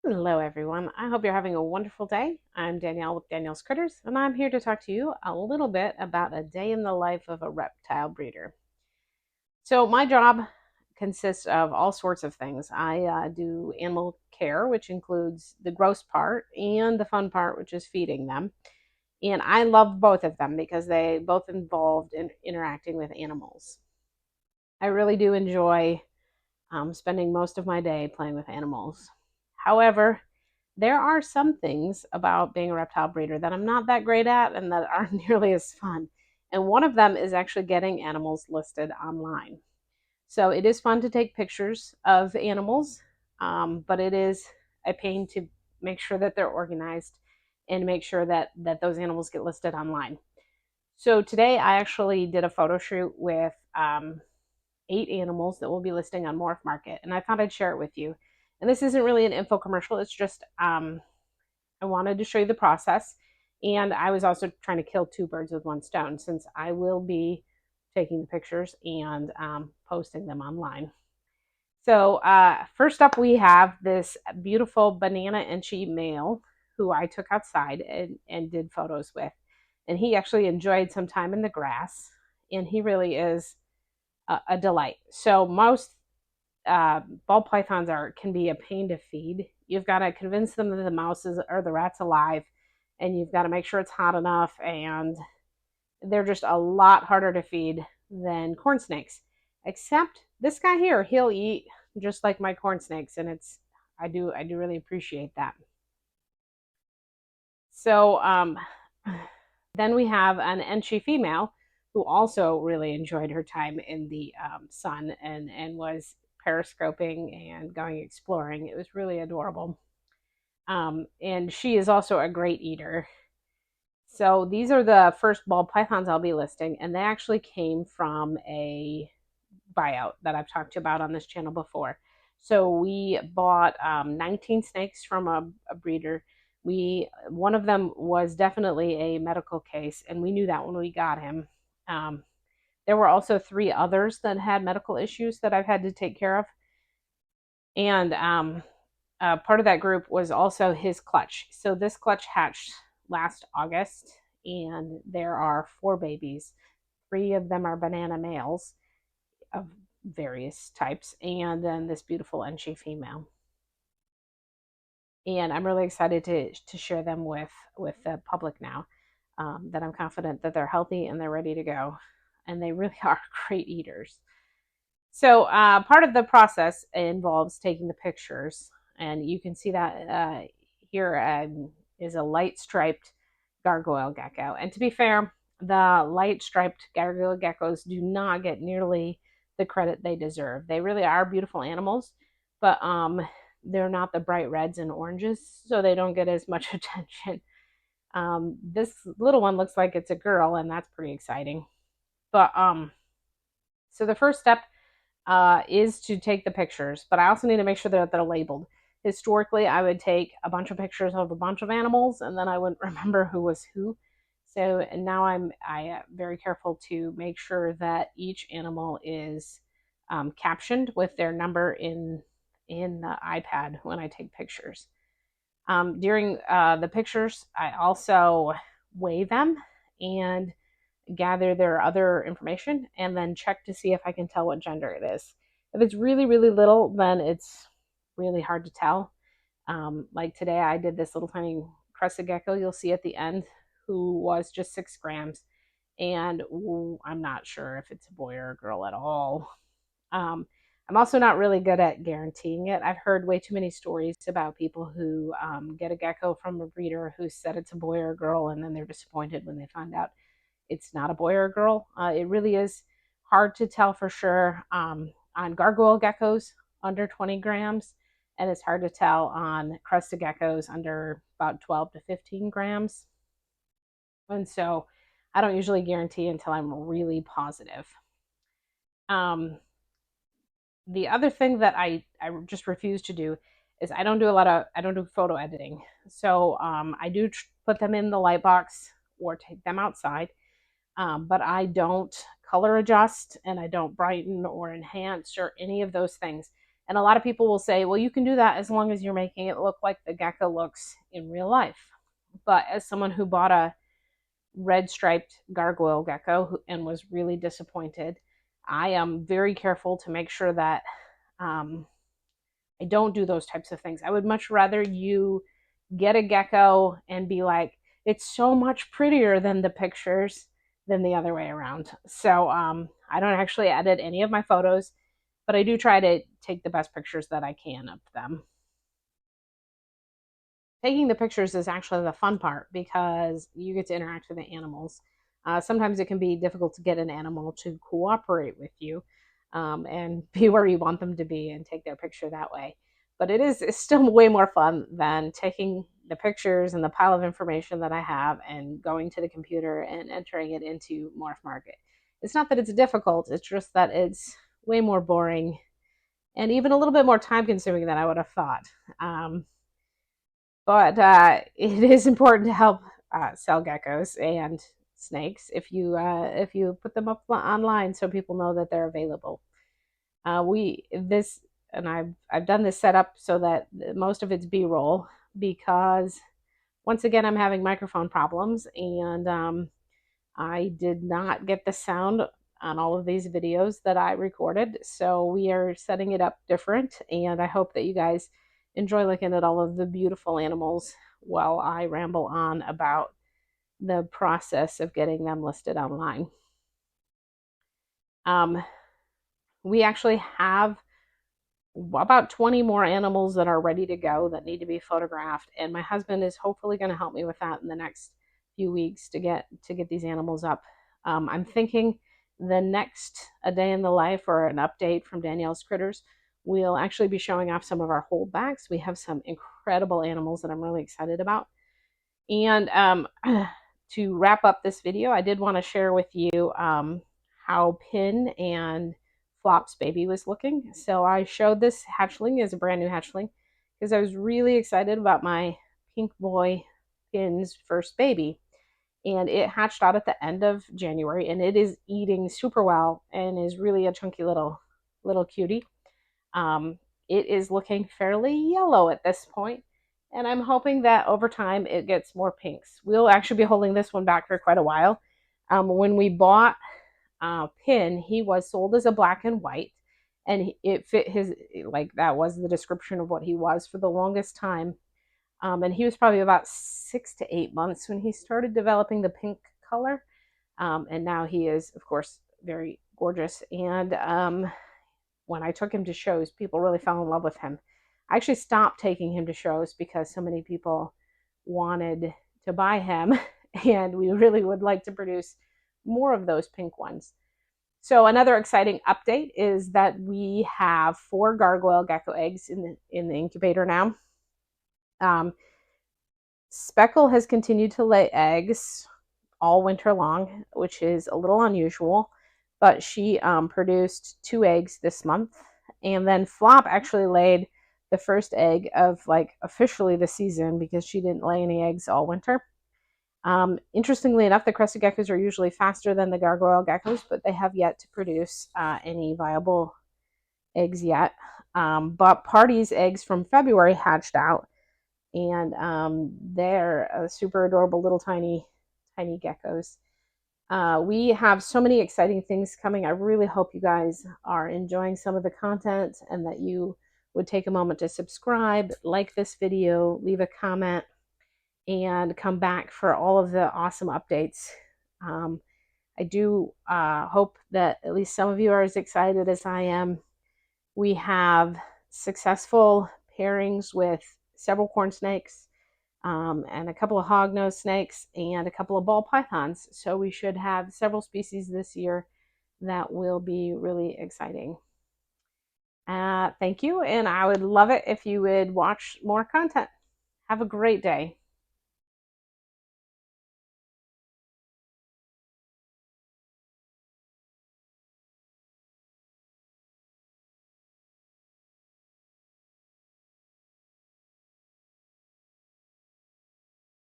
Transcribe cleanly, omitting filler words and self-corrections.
Hello, everyone. I hope you're having a wonderful day. I'm Danielle with Danielle's Critters, and I'm here to talk to you a little bit about a day in the life of a reptile breeder. So, my job consists of all sorts of things. I do animal care, which includes the gross part and the fun part, which is feeding them. And I love both of them because they both involved in interacting with animals. I really do enjoy spending most of my day playing with animals. However, there are some things about being a reptile breeder that I'm not that great at and that aren't nearly as fun. And one of them is actually getting animals listed online. So it is fun to take pictures of animals, but it is a pain to make sure that they're organized and make sure that those animals get listed online. So today I actually did a photo shoot with 8 animals that we'll be listing on Morph Market, and I thought I'd share it with you. And this isn't really an info commercial; it's just I wanted to show you the process, and I was also trying to kill two birds with one stone since I will be taking the pictures and posting them online. So first up, we have this beautiful banana and sheep male who I took outside and did photos with, and he actually enjoyed some time in the grass, and he really is a delight. So most ball pythons are can be a pain to feed. You've got to convince them that the mouse is or the rat's alive, and you've got to make sure it's hot enough. And they're just a lot harder to feed than corn snakes. Except this guy here, he'll eat just like my corn snakes, and it's I do really appreciate that. So then we have an Enchi female who also really enjoyed her time in the sun and was periscoping and going exploring. It was really adorable. And she is also a great eater. So these are the first ball pythons I'll be listing, and they actually came from a buyout that I've talked about on this channel before. So we bought 19 snakes from a breeder. One of them was definitely a medical case, and we knew that when we got him. Um, there were also 3 others that had medical issues that I've had to take care of, and part of that group was also his clutch. So this clutch hatched last August, and there are 4 babies. 3 of them are banana males of various types, and then this beautiful Enchi female. And I'm really excited to share them with the public now. That I'm confident that they're healthy and they're ready to go, and they really are great eaters. So part of the process involves taking the pictures, and you can see that here is a light striped gargoyle gecko. And to be fair, the light striped gargoyle geckos do not get nearly the credit they deserve. They really are beautiful animals, but they're not the bright reds and oranges, so they don't get as much attention. This little one looks like it's a girl, and that's pretty exciting. But so the first step is to take the pictures, but I also need to make sure that they're labeled. Historically, I would take a bunch of pictures of a bunch of animals, and then I wouldn't remember who was who. So and now I very careful to make sure that each animal is captioned with their number in the iPad when I take pictures. During the pictures, I also weigh them and gather their other information and then check to see if I can tell what gender it is. If it's really, really little, then it's really hard to tell. Like today, I did this little tiny crested gecko you'll see at the end who was just 6 grams. And I'm not sure if it's a boy or a girl at all. I'm also not really good at guaranteeing it. I've heard way too many stories about people who get a gecko from a breeder who said it's a boy or a girl, and then they're disappointed when they find out it's not a boy or a girl. It really is hard to tell for sure on gargoyle geckos under 20 grams, and it's hard to tell on crested geckos under about 12 to 15 grams. And so I don't usually guarantee until I'm really positive. Um, the other thing that I just refuse to do is I don't do photo editing. So I do put them in the light box or take them outside, but I don't color adjust and I don't brighten or enhance or any of those things. And a lot of people will say, well, you can do that as long as you're making it look like the gecko looks in real life. But as someone who bought a red striped gargoyle gecko and was really disappointed, I am very careful to make sure that um, I don't do those types of things. I would much rather you get a gecko and be like, it's so much prettier than the pictures than the other way around. So I don't actually edit any of my photos, but I do try to take the best pictures that I can of them. Taking the pictures is actually the fun part because you get to interact with the animals. Sometimes it can be difficult to get an animal to cooperate with you and be where you want them to be and take their picture that way. But it's still way more fun than taking the pictures and the pile of information that I have and going to the computer and entering it into Morph Market. It's not that it's difficult, it's just that it's way more boring and even a little bit more time consuming than I would have thought. But it is important to help sell geckos and snakes if you put them up online so people know that they're available. We this and I've done this setup so that most of it's B-roll because once again I'm having microphone problems and I did not get the sound on all of these videos that I recorded, so we are setting it up different, and I hope that you guys enjoy looking at all of the beautiful animals while I ramble on about the process of getting them listed online. We actually have about 20 more animals that are ready to go that need to be photographed, and my husband is hopefully going to help me with that in the next few weeks to get these animals up. I'm thinking the next A Day in the Life or an update from Danielle's Critters, we'll actually be showing off some of our holdbacks. We have some incredible animals that I'm really excited about. And to wrap up this video, I did want to share with you how Pin and Flop's baby was looking. So I showed this hatchling as a brand new hatchling because I was really excited about my pink boy Pin's first baby. And it hatched out at the end of January, and it is eating super well and is really a chunky little cutie. It is looking fairly yellow at this point, and I'm hoping that over time it gets more pinks. We'll actually be holding this one back for quite a while. When we bought Pin, he was sold as a black and white, and it fit his, like, that was the description of what he was for the longest time. And he was probably about 6 to 8 months when he started developing the pink color. And now he is, of course, very gorgeous. And when I took him to shows, people really fell in love with him. I actually stopped taking him to shows because so many people wanted to buy him, and we really would like to produce more of those pink ones. So another exciting update is that we have 4 gargoyle gecko eggs in the incubator now. Speckle has continued to lay eggs all winter long, which is a little unusual, but she produced 2 eggs this month. And then Flop actually laid the first egg of, like, officially the season because she didn't lay any eggs all winter. Interestingly enough, the crested geckos are usually faster than the gargoyle geckos, but they have yet to produce any viable eggs yet. But Party's eggs from February hatched out, and they're super adorable little tiny geckos. We have so many exciting things coming. I really hope you guys are enjoying some of the content and that you would take a moment to subscribe, like this video, leave a comment, and come back for all of the awesome updates. I do hope that at least some of you are as excited as I am. We have successful pairings with several corn snakes, and a couple of hognose snakes, and a couple of ball pythons. So we should have several species this year that will be really exciting. Thank you, and I would love it if you would watch more content. Have a great day.